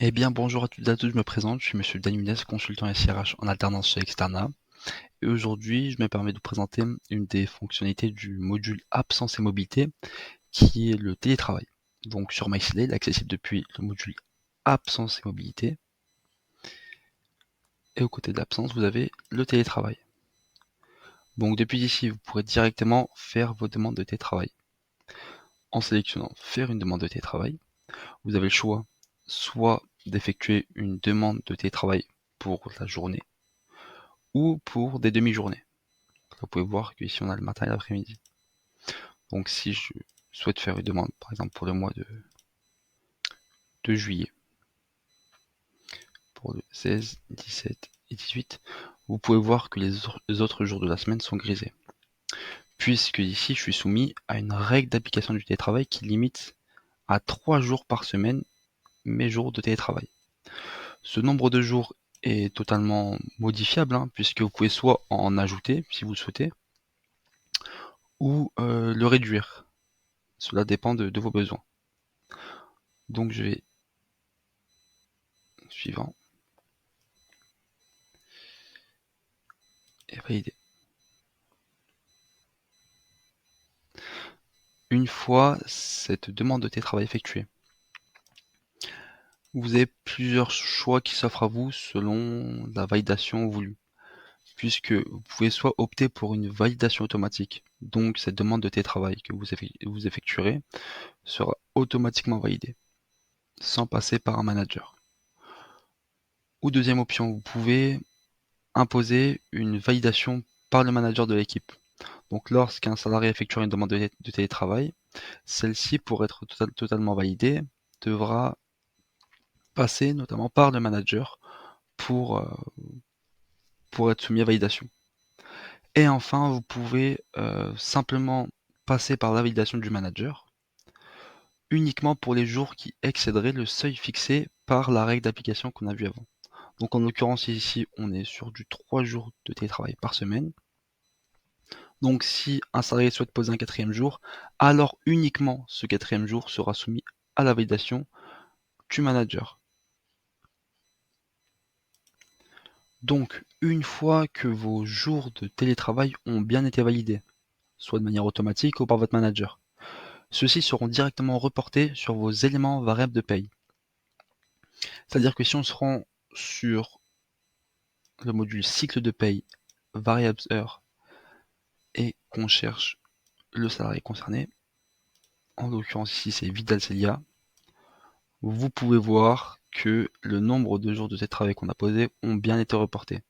Eh bien, bonjour à toutes et à tous, je me présente, je suis Monsieur Dany Munez, consultant SIRH en alternance chez Externa. Et aujourd'hui, je me permets de vous présenter une des fonctionnalités du module Absence et Mobilité, qui est le télétravail. Donc sur MySLA, il est accessible depuis le module Absence et Mobilité. Et aux côtés de l'absence, vous avez le télétravail. Donc depuis ici, vous pourrez directement faire vos demandes de télétravail. En sélectionnant Faire une demande de télétravail, vous avez le choix soit d'effectuer une demande de télétravail pour la journée, ou pour des demi-journées. Vous pouvez voir qu'ici on a le matin et l'après-midi. Donc si je souhaite faire une demande, par exemple pour le mois de juillet, pour le 16, 17 et 18, vous pouvez voir que les autres jours de la semaine sont grisés. Puisque ici je suis soumis à une règle d'application du télétravail qui limite à 3 jours par semaine mes jours de télétravail. Ce nombre de jours est totalement modifiable, puisque vous pouvez soit en ajouter si vous le souhaitez, ou le réduire. Cela dépend de vos besoins. Donc je vais suivant et valider. Une fois cette demande de télétravail effectuée, vous avez plusieurs choix qui s'offrent à vous selon la validation voulue, puisque vous pouvez soit opter pour une validation automatique, donc cette demande de télétravail que vous effectuerez sera automatiquement validée, sans passer par un manager. Ou deuxième option, vous pouvez imposer une validation par le manager de l'équipe. Donc lorsqu'un salarié effectuera une demande de télétravail, celle-ci, pour être totalement validée, devra passer notamment par le manager pour, euh, pour être soumis à validation. Et enfin, vous pouvez simplement passer par la validation du manager uniquement pour les jours qui excéderaient le seuil fixé par la règle d'application qu'on a vu avant. Donc en l'occurrence ici, on est sur du 3 jours de télétravail par semaine. Donc si un salarié souhaite poser un quatrième jour, alors uniquement ce quatrième jour sera soumis à la validation du manager. Donc, une fois que vos jours de télétravail ont bien été validés, soit de manière automatique ou par votre manager, ceux-ci seront directement reportés sur vos éléments variables de paye. C'est-à-dire que si on se rend sur le module cycle de paye, variables heures, et qu'on cherche le salarié concerné, en l'occurrence ici c'est Vidal Celia, vous pouvez voir que le nombre de jours de télétravail qu'on a posé ont bien été reportés.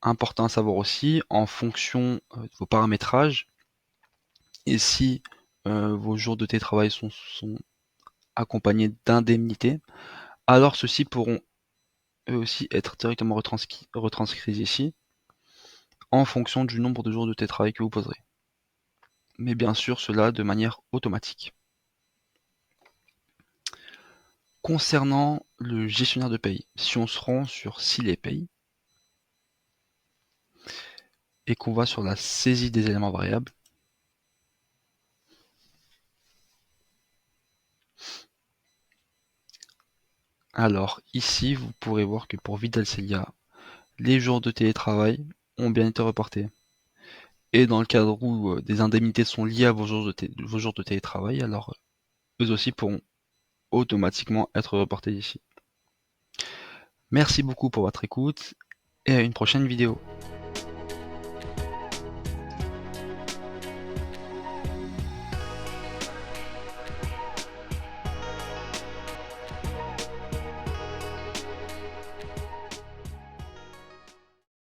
Important à savoir aussi, en fonction de vos paramétrages, et si vos jours de télétravail sont accompagnés d'indemnités, alors ceux-ci pourront eux aussi être directement retranscrits ici, en fonction du nombre de jours de télétravail que vous poserez. Mais bien sûr, cela de manière automatique. Concernant le gestionnaire de paye, si on se rend sur Silet Paye, et qu'on va sur la saisie des éléments variables, alors ici vous pourrez voir que pour Vidal Celia, les jours de télétravail ont bien été reportés. Et dans le cadre où des indemnités sont liées à vos jours de télétravail, alors eux aussi pourront automatiquement être reportés ici. Merci beaucoup pour votre écoute et à une prochaine vidéo.